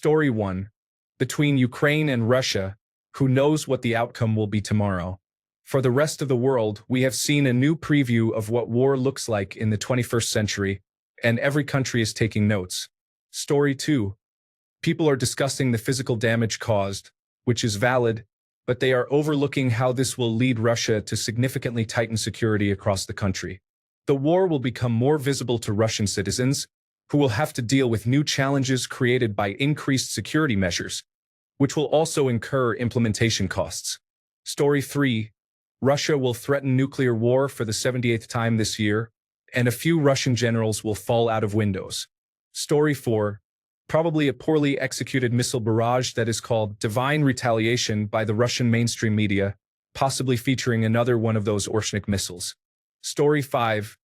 Story 1. Between Ukraine and Russia, who knows what the outcome will be tomorrow? For the rest of the world, we have seen a new preview of what war looks like in the 21st century, and every country is taking notes. Story 2. People are discussing the physical damage caused, which is valid, but they are overlooking how this will lead Russia to significantly tighten security across the country. The war will become more visible to Russian citizens, who will have to deal with new challenges created by increased security measures, which will also incur implementation costs. Story 3. Russia will threaten nuclear war for the 78th time this year, and a few Russian generals will fall out of windows. Story 4. Probably a poorly executed missile barrage that is called divine retaliation by the Russian mainstream media, possibly featuring another one of those Orshnik missiles. Story 5.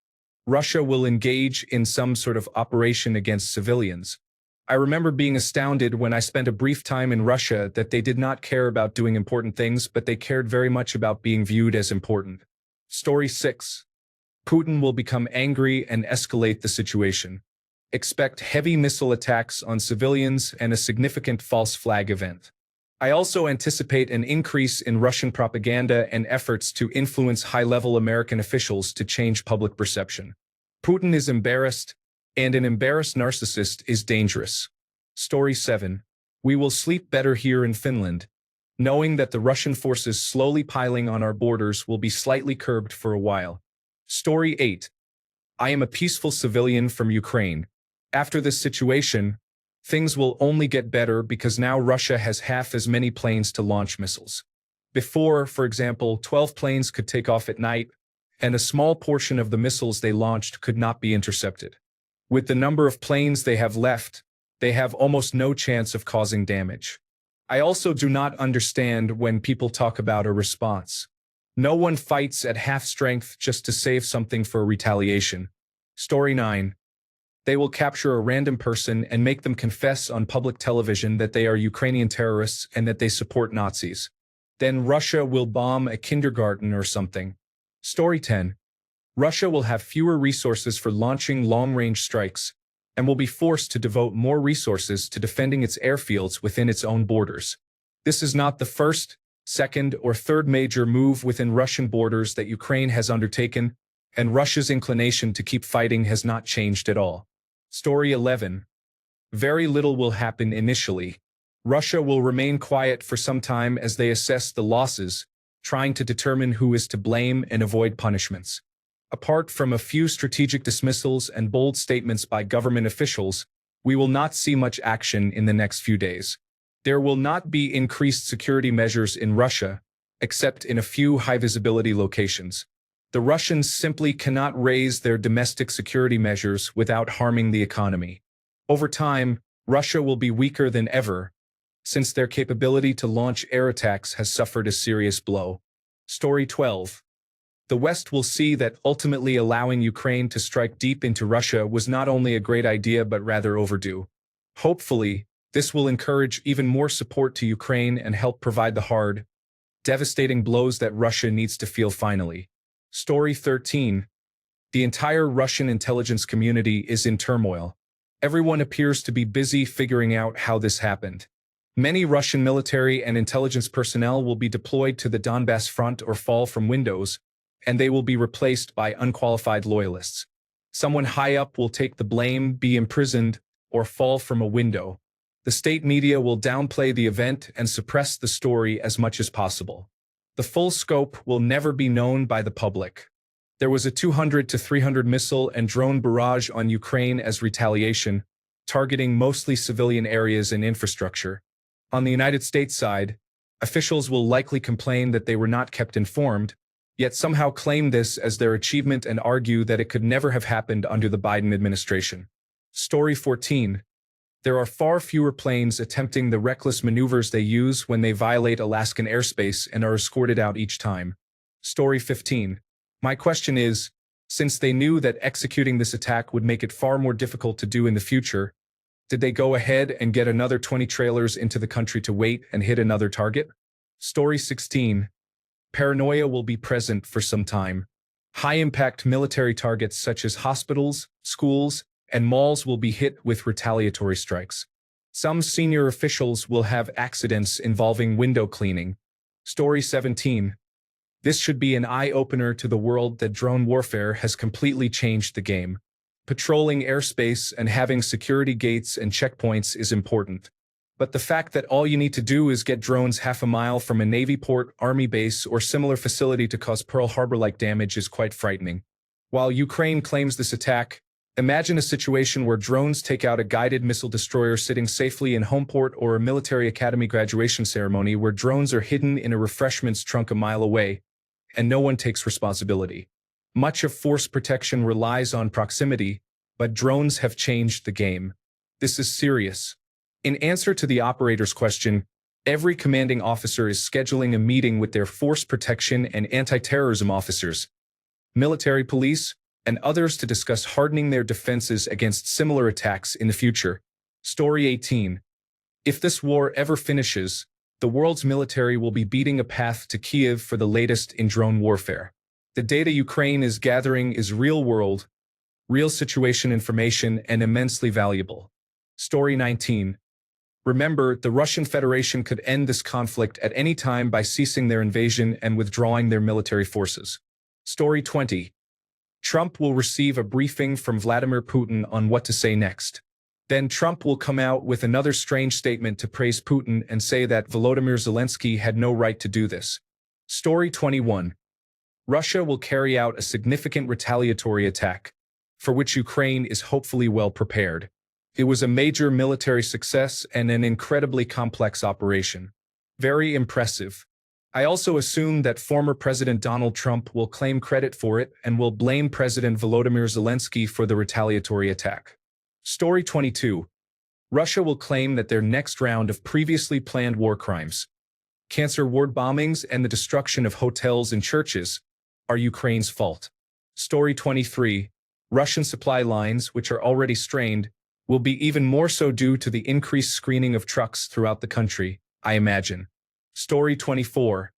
Russia will engage in some sort of operation against civilians. I remember being astounded when I spent a brief time in Russia that they did not care about doing important things, but they cared very much about being viewed as important. Story 6. Putin will become angry and escalate the situation. Expect heavy missile attacks on civilians and a significant false flag event. I also anticipate an increase in Russian propaganda and efforts to influence high-level American officials to change public perception. Putin is embarrassed, and an embarrassed narcissist is dangerous. Story 7. We will sleep better here in Finland, knowing that the Russian forces slowly piling on our borders will be slightly curbed for a while. Story 8. I am a peaceful civilian from Ukraine. After this situation, things will only get better because now Russia has half as many planes to launch missiles. Before, for example, 12 planes could take off at night, and a small portion of the missiles they launched could not be intercepted. With the number of planes they have left, they have almost no chance of causing damage. I also do not understand when people talk about a response. No one fights at half strength just to save something for retaliation. Story 9. They will capture a random person and make them confess on public television that they are Ukrainian terrorists and that they support Nazis. Then Russia will bomb a kindergarten or something. Story 10. Russia will have fewer resources for launching long-range strikes and will be forced to devote more resources to defending its airfields within its own borders. This is not the first, second, or third major move within Russian borders that Ukraine has undertaken, and Russia's inclination to keep fighting has not changed at all. Story 11. Very little will happen initially. Russia will remain quiet for some time as they assess the losses, trying to determine who is to blame and avoid punishments. Apart from a few strategic dismissals and bold statements by government officials, we will not see much action in the next few days. There will not be increased security measures in Russia, except in a few high-visibility locations. The Russians simply cannot raise their domestic security measures without harming the economy. Over time, Russia will be weaker than ever, since their capability to launch air attacks has suffered a serious blow. Story 12. The West will see that ultimately allowing Ukraine to strike deep into Russia was not only a great idea but rather overdue. Hopefully, this will encourage even more support to Ukraine and help provide the hard, devastating blows that Russia needs to feel finally. Story 13. The entire Russian intelligence community is in turmoil. Everyone appears to be busy figuring out how this happened. Many Russian military and intelligence personnel will be deployed to the Donbass front or fall from windows, and they will be replaced by unqualified loyalists. Someone high up will take the blame, be imprisoned, or fall from a window. The state media will downplay the event and suppress the story as much as possible. The full scope will never be known by the public. There was a 200 to 300 missile and drone barrage on Ukraine as retaliation, targeting mostly civilian areas and infrastructure. On the United States side, officials will likely complain that they were not kept informed, yet somehow claim this as their achievement and argue that it could never have happened under the Biden administration. Story 14. There are far fewer planes attempting the reckless maneuvers they use when they violate Alaskan airspace and are escorted out each time. Story 15. My question is, since they knew that executing this attack would make it far more difficult to do in the future, did they go ahead and get another 20 trailers into the country to wait and hit another target? Story 16. Paranoia will be present for some time. High-impact military targets such as hospitals, schools, and malls will be hit with retaliatory strikes. Some senior officials will have accidents involving window cleaning. Story 17. This should be an eye-opener to the world that drone warfare has completely changed the game. Patrolling airspace and having security gates and checkpoints is important. But the fact that all you need to do is get drones half a mile from a Navy port, Army base, or similar facility to cause Pearl Harbor-like damage is quite frightening. While Ukraine claims this attack, imagine a situation where drones take out a guided missile destroyer sitting safely in home port, or a military academy graduation ceremony where drones are hidden in a refreshments trunk a mile away, and no one takes responsibility. Much of force protection relies on proximity, but drones have changed the game. This is serious. In answer to the operator's question, every commanding officer is scheduling a meeting with their force protection and anti-terrorism officers, military police, and others to discuss hardening their defenses against similar attacks in the future. Story 18. If this war ever finishes, the world's military will be beating a path to Kyiv for the latest in drone warfare. The data Ukraine is gathering is real-world, real situation information, and immensely valuable. Story 19. Remember, the Russian Federation could end this conflict at any time by ceasing their invasion and withdrawing their military forces. Story 20. Trump will receive a briefing from Vladimir Putin on what to say next. Then Trump will come out with another strange statement to praise Putin and say that Volodymyr Zelensky had no right to do this. Story 21. Russia will carry out a significant retaliatory attack, for which Ukraine is hopefully well prepared. It was a major military success and an incredibly complex operation. Very impressive. I also assume that former President Donald Trump will claim credit for it and will blame President Volodymyr Zelensky for the retaliatory attack. Story 22. Russia will claim that their next round of previously planned war crimes, cancer ward bombings, and the destruction of hotels and churches are Ukraine's fault. Story 23. Russian supply lines, which are already strained, will be even more so due to the increased screening of trucks throughout the country, I imagine. Story 24.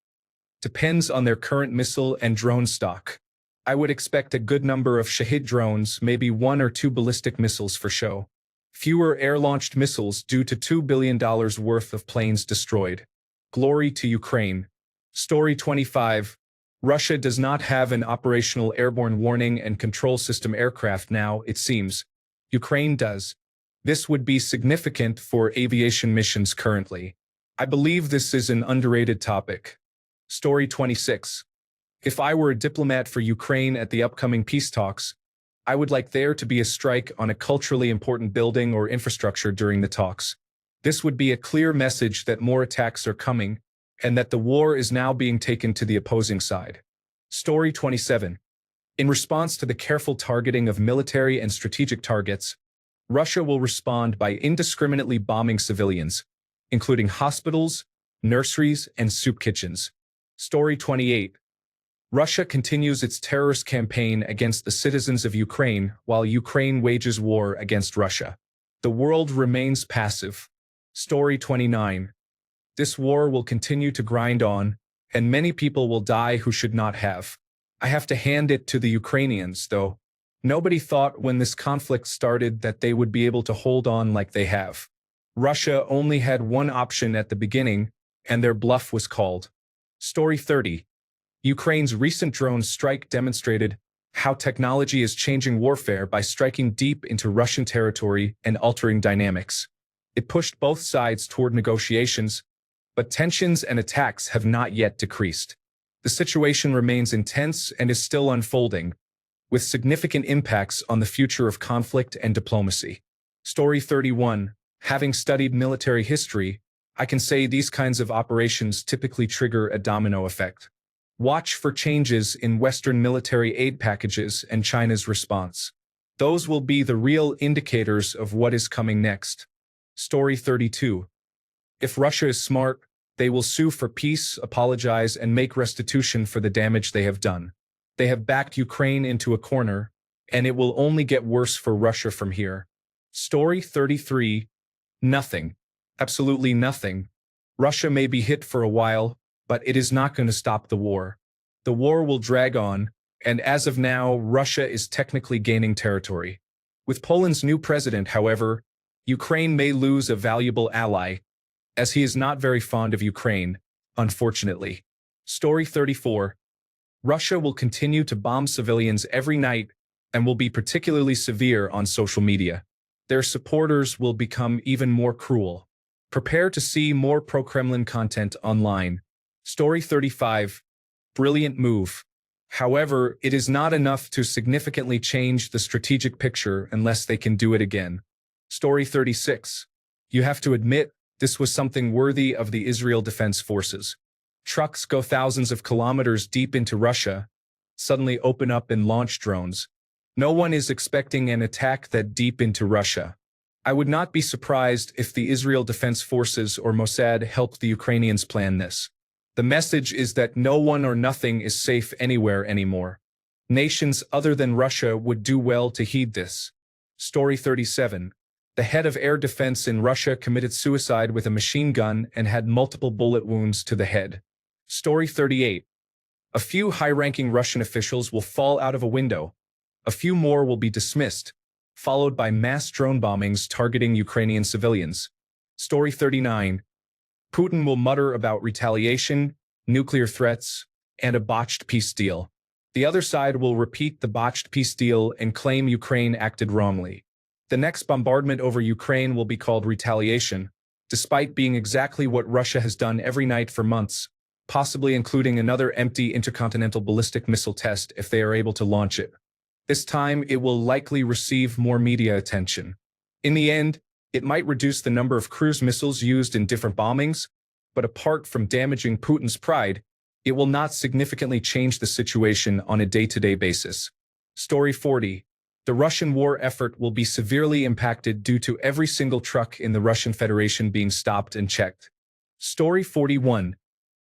Depends on their current missile and drone stock. I would expect a good number of Shahid drones, maybe 1 or 2 ballistic missiles for show. Fewer air-launched missiles due to $2 billion worth of planes destroyed. Glory to Ukraine. Story 25. Russia does not have an operational airborne warning and control system aircraft now, it seems. Ukraine does. This would be significant for aviation missions currently. I believe this is an underrated topic. Story 26. If I were a diplomat for Ukraine at the upcoming peace talks, I would like there to be a strike on a culturally important building or infrastructure during the talks. This would be a clear message that more attacks are coming, and that the war is now being taken to the opposing side. Story 27. In response to the careful targeting of military and strategic targets, Russia will respond by indiscriminately bombing civilians, including hospitals, nurseries, and soup kitchens. Story 28. Russia continues its terrorist campaign against the citizens of Ukraine while Ukraine wages war against Russia. The world remains passive. Story 29. This war will continue to grind on, and many people will die who should not have. I have to hand it to the Ukrainians, though. Nobody thought when this conflict started that they would be able to hold on like they have. Russia only had one option at the beginning, and their bluff was called. Story 30. Ukraine's recent drone strike demonstrated how technology is changing warfare by striking deep into Russian territory and altering dynamics. It pushed both sides toward negotiations, but tensions and attacks have not yet decreased. The situation remains intense and is still unfolding, with significant impacts on the future of conflict and diplomacy. Story 31. Having studied military history, I can say these kinds of operations typically trigger a domino effect. Watch for changes in Western military aid packages and China's response. Those will be the real indicators of what is coming next. Story 32. If Russia is smart, they will sue for peace, apologize, and make restitution for the damage they have done. They have backed Ukraine into a corner, and it will only get worse for Russia from here. Story 33. Nothing. Absolutely nothing. Russia may be hit for a while, but it is not going to stop the war. The war will drag on, and as of now, Russia is technically gaining territory. With Poland's new president, however, Ukraine may lose a valuable ally, as he is not very fond of Ukraine, unfortunately. Story 34. Russia will continue to bomb civilians every night and will be particularly severe on social media. Their supporters will become even more cruel. Prepare to see more pro-Kremlin content online. Story 35. Brilliant move. However, it is not enough to significantly change the strategic picture unless they can do it again. Story 36. You have to admit, this was something worthy of the Israel Defense Forces. Trucks go thousands of kilometers deep into Russia, suddenly open up and launch drones. No one is expecting an attack that deep into Russia. I would not be surprised if the Israel Defense Forces or Mossad helped the Ukrainians plan this. The message is that no one or nothing is safe anywhere anymore. Nations other than Russia would do well to heed this. Story 37. The head of air defense in Russia committed suicide with a machine gun and had multiple bullet wounds to the head. Story 38. A few high-ranking Russian officials will fall out of a window. A few more will be dismissed, followed by mass drone bombings targeting Ukrainian civilians. Story 39. Putin will mutter about retaliation, nuclear threats, and a botched peace deal. The other side will repeat the botched peace deal and claim Ukraine acted wrongly. The next bombardment over Ukraine will be called retaliation, despite being exactly what Russia has done every night for months, possibly including another empty intercontinental ballistic missile test if they are able to launch it. This time, it will likely receive more media attention. In the end, it might reduce the number of cruise missiles used in different bombings, but apart from damaging Putin's pride, it will not significantly change the situation on a day-to-day basis. Story 40. The Russian war effort will be severely impacted due to every single truck in the Russian Federation being stopped and checked. Story 41.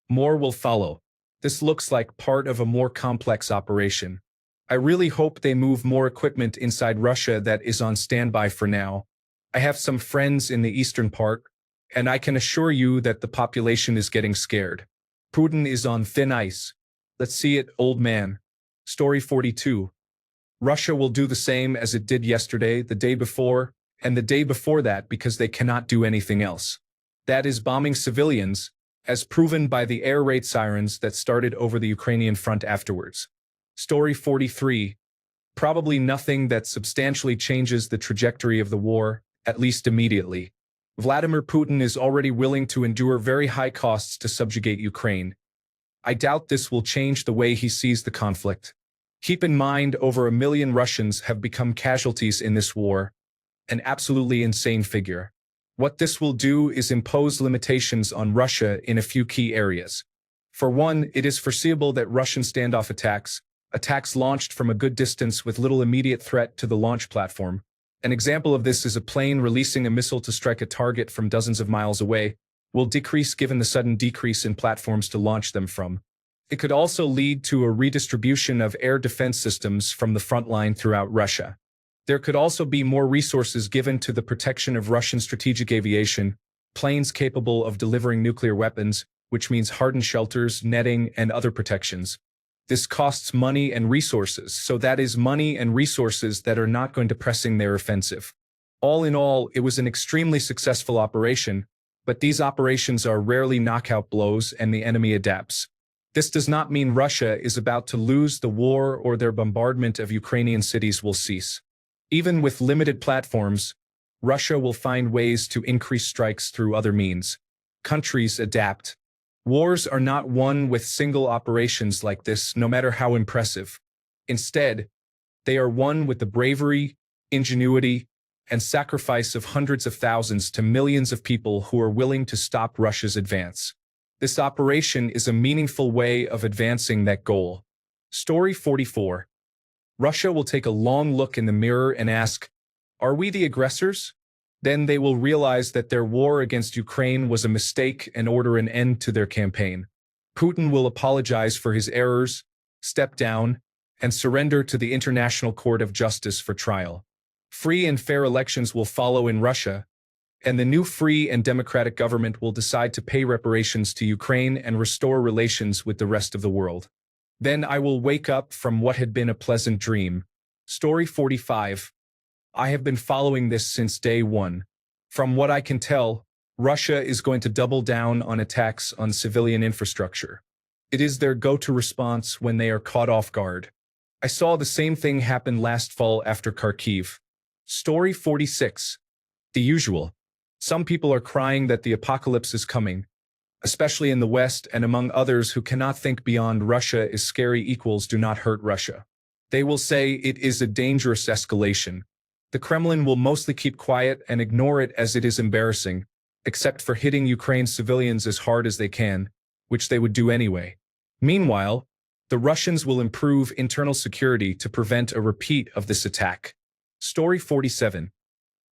More will follow. This looks like part of a more complex operation. I really hope they move more equipment inside Russia that is on standby for now. I have some friends in the eastern part, and I can assure you that the population is getting scared. Putin is on thin ice. Let's see it, old man. Story 42. Russia will do the same as it did yesterday, the day before, and the day before that because they cannot do anything else. That is bombing civilians, as proven by the air raid sirens that started over the Ukrainian front afterwards. Story 43. Probably nothing that substantially changes the trajectory of the war, at least immediately. Vladimir Putin is already willing to endure very high costs to subjugate Ukraine. I doubt this will change the way he sees the conflict. Keep in mind, over 1 million Russians have become casualties in this war, an absolutely insane figure. What this will do is impose limitations on Russia in a few key areas. For one, it is foreseeable that Russian standoff attacks launched from a good distance with little immediate threat to the launch platform. An example of this is a plane releasing a missile to strike a target from dozens of miles away, will decrease given the sudden decrease in platforms to launch them from. It could also lead to a redistribution of air defense systems from the front line throughout Russia. There could also be more resources given to the protection of Russian strategic aviation, planes capable of delivering nuclear weapons, which means hardened shelters, netting, and other protections. This costs money and resources, so that is money and resources that are not going to pressing their offensive. All in all, it was an extremely successful operation, but these operations are rarely knockout blows and the enemy adapts. This does not mean Russia is about to lose the war or their bombardment of Ukrainian cities will cease. Even with limited platforms, Russia will find ways to increase strikes through other means. Countries adapt. Wars are not won with single operations like this, no matter how impressive. Instead, they are won with the bravery, ingenuity, and sacrifice of hundreds of thousands to millions of people who are willing to stop Russia's advance. This operation is a meaningful way of advancing that goal. Story 44. Russia will take a long look in the mirror and ask, "Are we the aggressors?" Then they will realize that their war against Ukraine was a mistake and order an end to their campaign. Putin will apologize for his errors, step down, and surrender to the International Court of Justice for trial. Free and fair elections will follow in Russia, and the new free and democratic government will decide to pay reparations to Ukraine and restore relations with the rest of the world. Then I will wake up from what had been a pleasant dream. Story 45. I have been following this since day one. From what I can tell, Russia is going to double down on attacks on civilian infrastructure. It is their go-to response when they are caught off guard. I saw the same thing happen last fall after Kharkiv. Story 46. The usual. Some people are crying that the apocalypse is coming, especially in the West and among others who cannot think beyond Russia is scary equals do not hurt Russia. They will say it is a dangerous escalation. The Kremlin will mostly keep quiet and ignore it as it is embarrassing, except for hitting Ukraine's civilians as hard as they can, which they would do anyway. Meanwhile, the Russians will improve internal security to prevent a repeat of this attack. Story 47.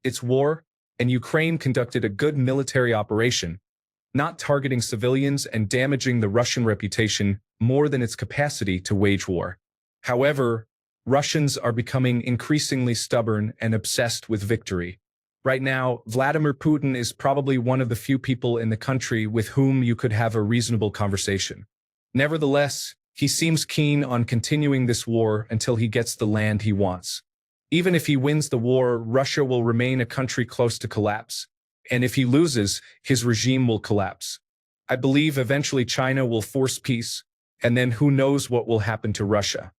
It's war, and Ukraine conducted a good military operation, not targeting civilians and damaging the Russian reputation more than its capacity to wage war. However, Russians are becoming increasingly stubborn and obsessed with victory. Right now, Vladimir Putin is probably one of the few people in the country with whom you could have a reasonable conversation. Nevertheless, he seems keen on continuing this war until he gets the land he wants. Even if he wins the war, Russia will remain a country close to collapse. And if he loses, his regime will collapse. I believe eventually China will force peace, and then who knows what will happen to Russia.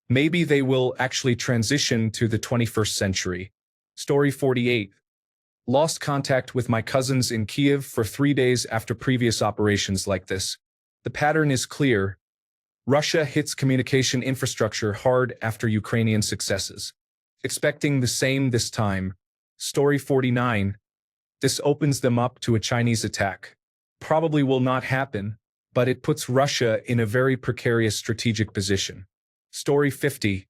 Maybe they will actually transition to the 21st century. Story 48. Lost contact with my cousins in Kiev for 3 days after previous operations like this. The pattern is clear. Russia hits communication infrastructure hard after Ukrainian successes. Expecting the same this time. Story 49. This opens them up to a Chinese attack. Probably will not happen, but it puts Russia in a very precarious strategic position. Story 50.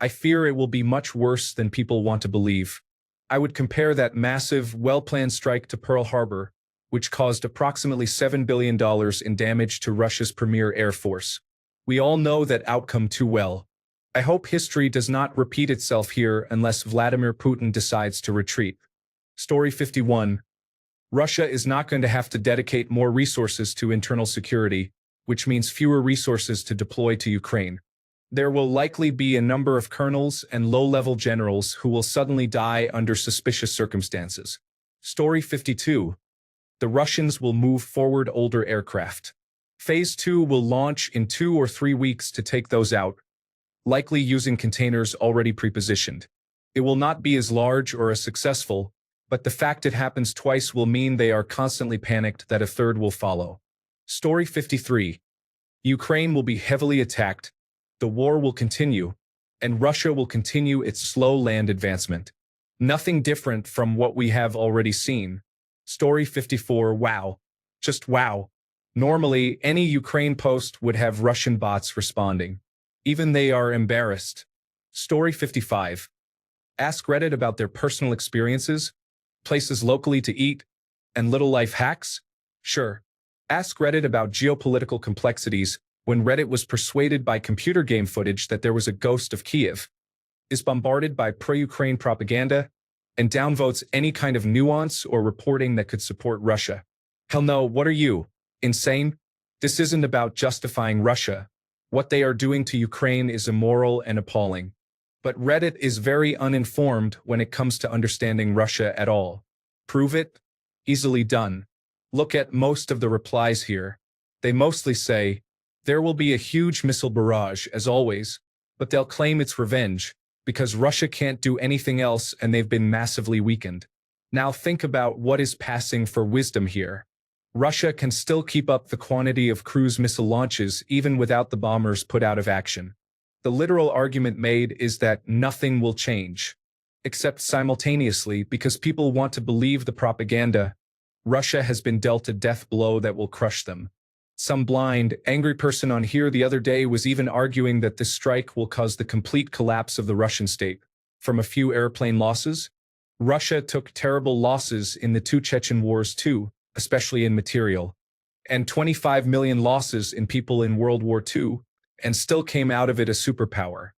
I fear it will be much worse than people want to believe. I would compare that massive, well-planned strike to Pearl Harbor, which caused approximately $7 billion in damage to Russia's premier air force. We all know that outcome too well. I hope history does not repeat itself here unless Vladimir Putin decides to retreat. Story 51. Russia is not going to have to dedicate more resources to internal security, which means fewer resources to deploy to Ukraine. There will likely be a number of colonels and low-level generals who will suddenly die under suspicious circumstances. Story 52. The Russians will move forward older aircraft. Phase 2 will launch in 2 or 3 weeks to take those out, likely using containers already prepositioned. It will not be as large or as successful, but the fact it happens twice will mean they are constantly panicked that a third will follow. Story 53. Ukraine will be heavily attacked, the war will continue, and Russia will continue its slow land advancement. Nothing different from what we have already seen. Story 54. Wow. Just wow. Normally, any Ukraine post would have Russian bots responding. Even they are embarrassed. Story 55. Ask Reddit about their personal experiences, places locally to eat, and little life hacks? Sure. Ask Reddit about geopolitical complexities when Reddit was persuaded by computer game footage that there was a ghost of Kiev, is bombarded by pro-Ukraine propaganda, and downvotes any kind of nuance or reporting that could support Russia. Hell no, what are you? Insane? This isn't about justifying Russia. What they are doing to Ukraine is immoral and appalling. But Reddit is very uninformed when it comes to understanding Russia at all. Prove it? Easily done. Look at most of the replies here. They mostly say, there will be a huge missile barrage, as always, but they'll claim it's revenge, because Russia can't do anything else and they've been massively weakened. Now think about what is passing for wisdom here. Russia can still keep up the quantity of cruise missile launches even without the bombers put out of action. The literal argument made is that nothing will change, except simultaneously because people want to believe the propaganda. Russia has been dealt a death blow that will crush them. Some blind, angry person on here the other day was even arguing that this strike will cause the complete collapse of the Russian state. From a few airplane losses, Russia took terrible losses in the 2 Chechen wars too, especially in material, and 25 million losses in people in World War II, and still came out of it a superpower.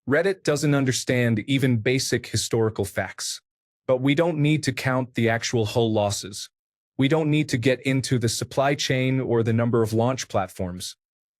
Reddit doesn't understand even basic historical facts. But we don't need to count the actual hull losses. We don't need to get into the supply chain or the number of launch platforms.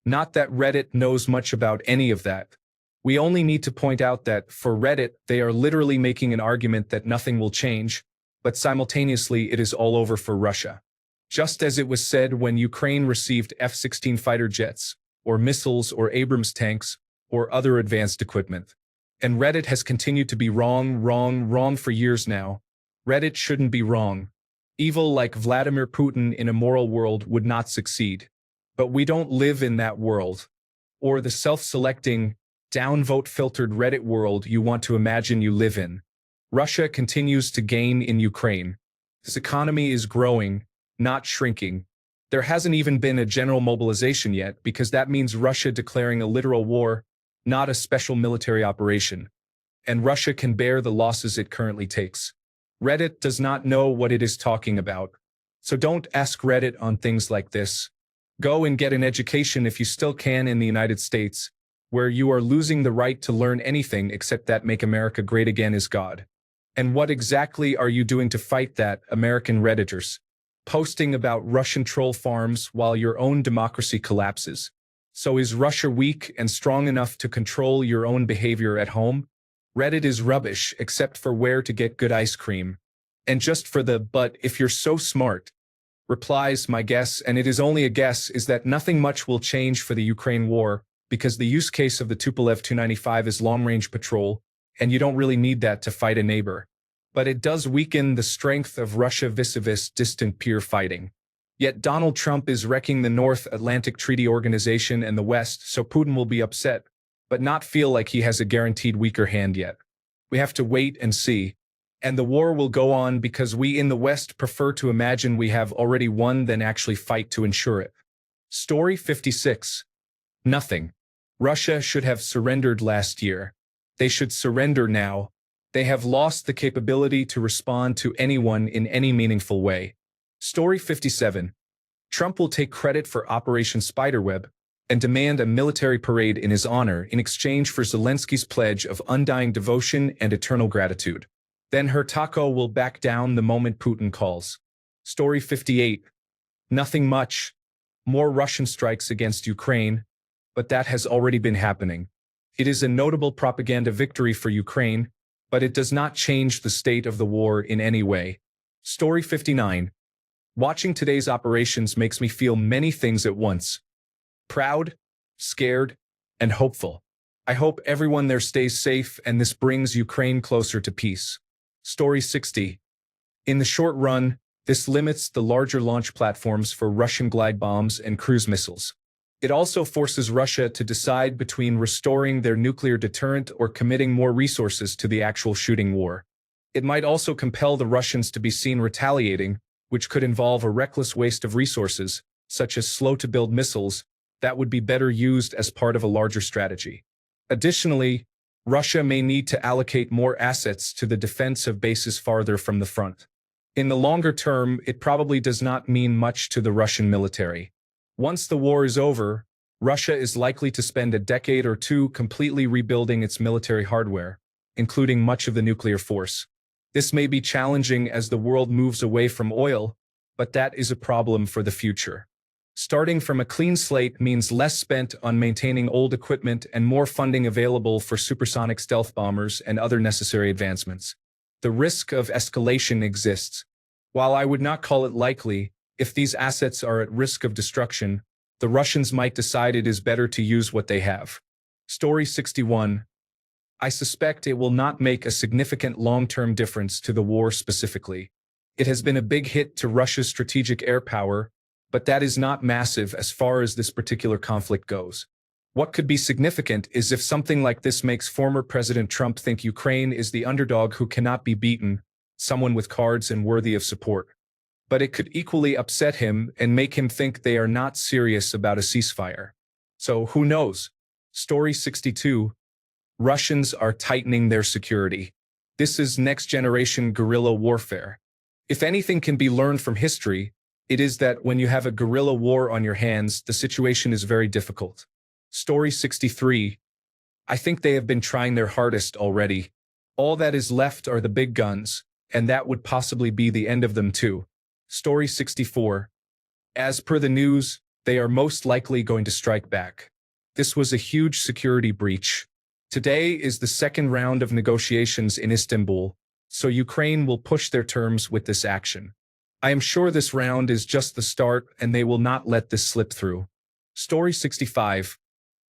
Not that Reddit knows much about any of that. We only need to point out that, for Reddit, they are literally making an argument that nothing will change, but simultaneously it is all over for Russia. Just as it was said when Ukraine received F-16 fighter jets, or missiles or Abrams tanks, or other advanced equipment. And Reddit has continued to be wrong for years now. Reddit shouldn't be wrong. Evil like Vladimir Putin in a moral world would not succeed. But we don't live in that world. Or the self-selecting, downvote-filtered Reddit world you want to imagine you live in. Russia continues to gain in Ukraine. Its economy is growing, not shrinking. There hasn't even been a general mobilization yet because that means Russia declaring a literal war, not a special military operation. And Russia can bear the losses it currently takes. Reddit does not know what it is talking about. So don't ask Reddit on things like this. Go and get an education if you still can in the United States, where you are losing the right to learn anything except that Make America Great Again is God. And what exactly are you doing to fight that, American Redditors? Posting about Russian troll farms while your own democracy collapses. So is Russia weak and strong enough to control your own behavior at home? Reddit is rubbish except for where to get good ice cream. And just for the "but if you're so smart" replies, my guess, and it is only a guess, is that nothing much will change for the Ukraine war because the use case of the Tupolev 295 is long-range patrol, and you don't really need that to fight a neighbor. But it does weaken the strength of Russia vis-a-vis distant peer fighting. Yet Donald Trump is wrecking the North Atlantic Treaty Organization and the West, so Putin will be upset, but not feel like he has a guaranteed weaker hand yet. We have to wait and see. And the war will go on because we in the West prefer to imagine we have already won than actually fight to ensure it. Story 56. Nothing. Russia should have surrendered last year. They should surrender now. They have lost the capability to respond to anyone in any meaningful way. Story 57. Trump will take credit for Operation Spiderweb and demand a military parade in his honor in exchange for Zelensky's pledge of undying devotion and eternal gratitude. Then her taco will back down the moment Putin calls. Story 58. Nothing much. More Russian strikes against Ukraine, but that has already been happening. It is a notable propaganda victory for Ukraine, but it does not change the state of the war in any way. Story 59. Watching today's operations makes me feel many things at once. Proud, scared, and hopeful. I hope everyone there stays safe and this brings Ukraine closer to peace. Story 60. In the short run, this limits the larger launch platforms for Russian glide bombs and cruise missiles. It also forces Russia to decide between restoring their nuclear deterrent or committing more resources to the actual shooting war. It might also compel the Russians to be seen retaliating, which could involve a reckless waste of resources, such as slow-to-build missiles, that would be better used as part of a larger strategy. Additionally, Russia may need to allocate more assets to the defense of bases farther from the front. In the longer term, it probably does not mean much to the Russian military. Once the war is over, Russia is likely to spend a decade or two completely rebuilding its military hardware, including much of the nuclear force. This may be challenging as the world moves away from oil, but that is a problem for the future. Starting from a clean slate means less spent on maintaining old equipment and more funding available for supersonic stealth bombers and other necessary advancements. The risk of escalation exists. While I would not call it likely, if these assets are at risk of destruction, the Russians might decide it is better to use what they have. Story 61. I suspect it will not make a significant long-term difference to the war specifically. It has been a big hit to Russia's strategic air power, but that is not massive as far as this particular conflict goes. What could be significant is if something like this makes former President Trump think Ukraine is the underdog who cannot be beaten, someone with cards and worthy of support. But it could equally upset him and make him think they are not serious about a ceasefire. So who knows? Story 62. Russians are tightening their security. This is next-generation guerrilla warfare. If anything can be learned from history, it is that when you have a guerrilla war on your hands, the situation is very difficult. Story 63. I think they have been trying their hardest already. All that is left are the big guns, and that would possibly be the end of them too. Story 64. As per the news, they are most likely going to strike back. This was a huge security breach. Today is the second round of negotiations in Istanbul, so Ukraine will push their terms with this action. I am sure this round is just the start and they will not let this slip through. Story 65.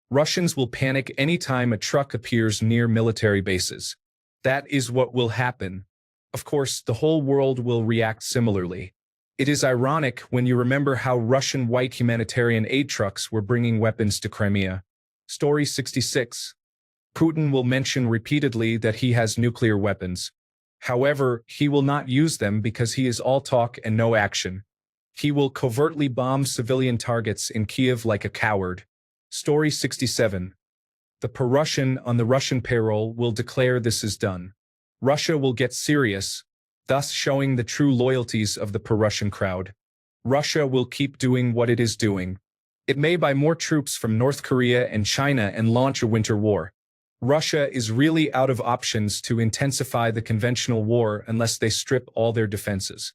Russians will panic anytime a truck appears near military bases. That is what will happen. Of course, the whole world will react similarly. It is ironic when you remember how Russian white humanitarian aid trucks were bringing weapons to Crimea. Story 66. Putin will mention repeatedly that he has nuclear weapons. However, he will not use them because he is all talk and no action. He will covertly bomb civilian targets in Kiev like a coward. Story 67. The pro-Russian on the Russian payroll will declare this is done. Russia will get serious, thus showing the true loyalties of the pro-Russian crowd. Russia will keep doing what it is doing. It may buy more troops from North Korea and China and launch a winter war. Russia is really out of options to intensify the conventional war unless they strip all their defenses.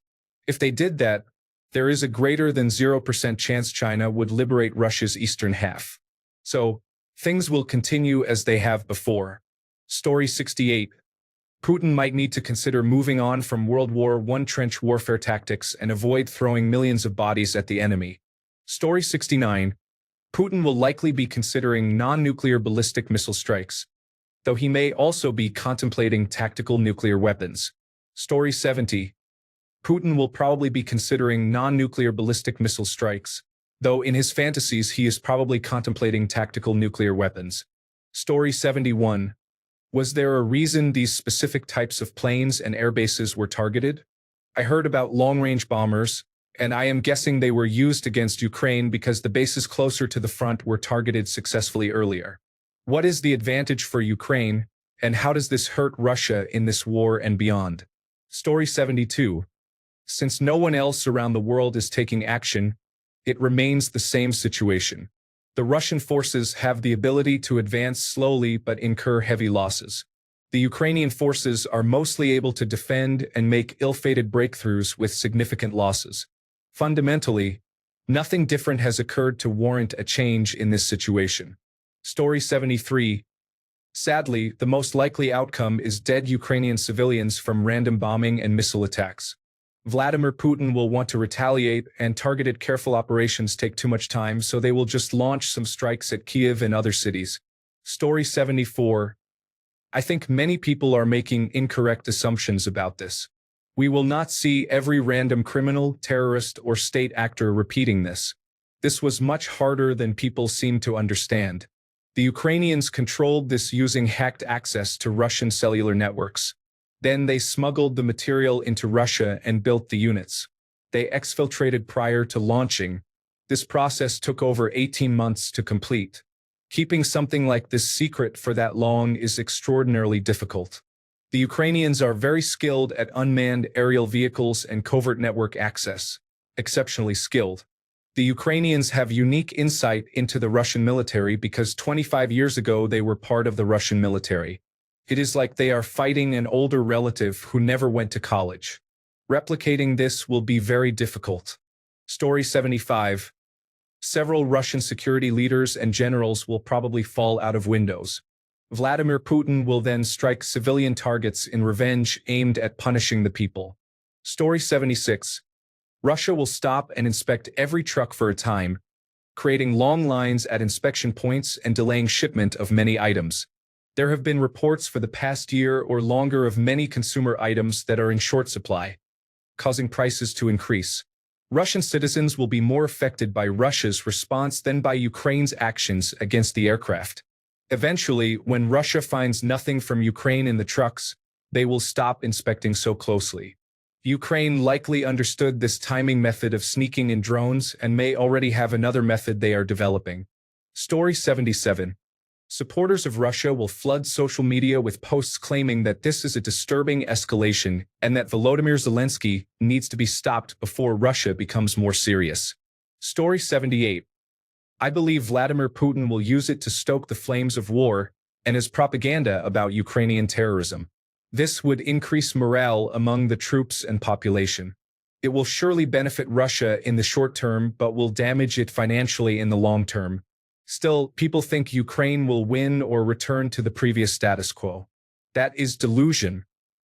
If they did that, there is a greater than 0% chance China would liberate Russia's eastern half. So, things will continue as they have before. Story 68. Putin might need to consider moving on from World War I trench warfare tactics and avoid throwing millions of bodies at the enemy. Story 69. Putin will likely be considering non-nuclear ballistic missile strikes, though he may also be contemplating tactical nuclear weapons. Story 70. Putin will probably be considering non-nuclear ballistic missile strikes, though in his fantasies he is probably contemplating tactical nuclear weapons. Story 71. Was there a reason these specific types of planes and airbases were targeted? I heard about long-range bombers, and I am guessing they were used against Ukraine because the bases closer to the front were targeted successfully earlier. What is the advantage for Ukraine, and how does this hurt Russia in this war and beyond? Story 72. Since no one else around the world is taking action, it remains the same situation. The Russian forces have the ability to advance slowly but incur heavy losses. The Ukrainian forces are mostly able to defend and make ill-fated breakthroughs with significant losses. Fundamentally, nothing different has occurred to warrant a change in this situation. Story 73. Sadly, the most likely outcome is dead Ukrainian civilians from random bombing and missile attacks. Vladimir Putin will want to retaliate, and targeted careful operations take too much time, so they will just launch some strikes at Kiev and other cities. Story 74. I think many people are making incorrect assumptions about this. We will not see every random criminal, terrorist, or state actor repeating this. This was much harder than people seem to understand. The Ukrainians controlled this using hacked access to Russian cellular networks. Then they smuggled the material into Russia and built the units. They exfiltrated prior to launching. This process took over 18 months to complete. Keeping something like this secret for that long is extraordinarily difficult. The Ukrainians are very skilled at unmanned aerial vehicles and covert network access. Exceptionally skilled. The Ukrainians have unique insight into the Russian military because 25 years ago they were part of the Russian military. It is like they are fighting an older relative who never went to college. Replicating this will be very difficult. Story 75. Several Russian security leaders and generals will probably fall out of windows. Vladimir Putin will then strike civilian targets in revenge aimed at punishing the people. Story 76. Russia will stop and inspect every truck for a time, creating long lines at inspection points and delaying shipment of many items. There have been reports for the past year or longer of many consumer items that are in short supply, causing prices to increase. Russian citizens will be more affected by Russia's response than by Ukraine's actions against the aircraft. Eventually, when Russia finds nothing from Ukraine in the trucks, they will stop inspecting so closely. Ukraine likely understood this timing method of sneaking in drones and may already have another method they are developing. Story 77. Supporters of Russia will flood social media with posts claiming that this is a disturbing escalation and that Volodymyr Zelensky needs to be stopped before Russia becomes more serious. Story 78. I believe Vladimir Putin will use it to stoke the flames of war and as propaganda about Ukrainian terrorism. This would increase morale among the troops and population. It will surely benefit Russia in the short term but will damage it financially in the long term. Still, people think Ukraine will win or return to the previous status quo. That is delusion.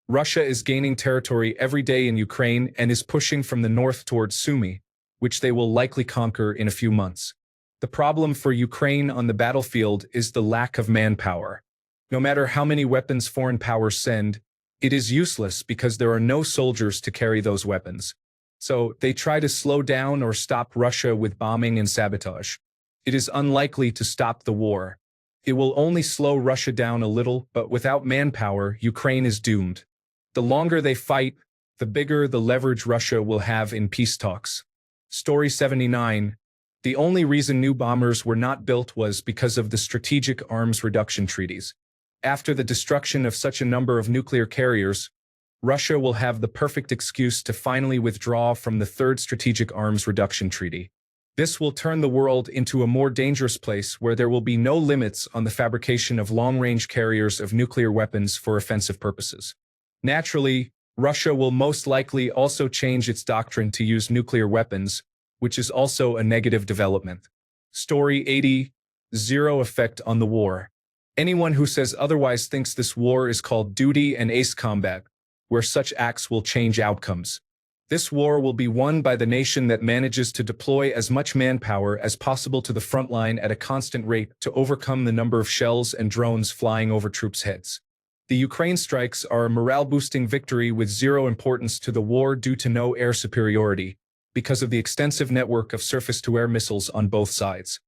Russia is gaining territory every day in Ukraine and is pushing from the north towards Sumy, which they will likely conquer in a few months. The problem for Ukraine on the battlefield is the lack of manpower. No matter how many weapons foreign powers send, it is useless because there are no soldiers to carry those weapons. So they try to slow down or stop Russia with bombing and sabotage. It is unlikely to stop the war. It will only slow Russia down a little, but without manpower, Ukraine is doomed. The longer they fight, the bigger the leverage Russia will have in peace talks. Story 79. The only reason new bombers were not built was because of the strategic arms reduction treaties. After the destruction of such a number of nuclear carriers, Russia will have the perfect excuse to finally withdraw from the Third Strategic Arms Reduction Treaty. This will turn the world into a more dangerous place where there will be no limits on the fabrication of long-range carriers of nuclear weapons for offensive purposes. Naturally, Russia will most likely also change its doctrine to use nuclear weapons, which is also a negative development. Story 80. Zero effect on the war. Anyone who says otherwise thinks this war is called duty and ace combat, where such acts will change outcomes. This war will be won by the nation that manages to deploy as much manpower as possible to the front line at a constant rate to overcome the number of shells and drones flying over troops' heads. The Ukraine strikes are a morale-boosting victory with zero importance to the war due to no air superiority, because of the extensive network of surface-to-air missiles on both sides.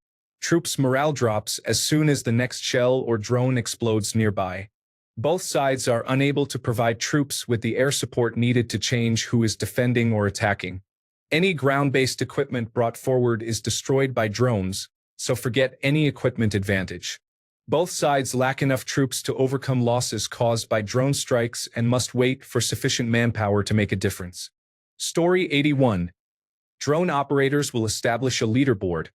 Troops' morale drops as soon as the next shell or drone explodes nearby. Both sides are unable to provide troops with the air support needed to change who is defending or attacking. Any ground-based equipment brought forward is destroyed by drones, so forget any equipment advantage. Both sides lack enough troops to overcome losses caused by drone strikes and must wait for sufficient manpower to make a difference. Story 81. Drone operators will establish a leaderboard,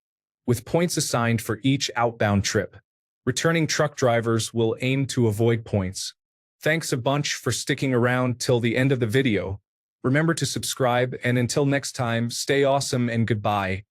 with points assigned for each outbound trip. Returning truck drivers will aim to avoid points. Thanks a bunch for sticking around till the end of the video. Remember to subscribe, and until next time, stay awesome and goodbye.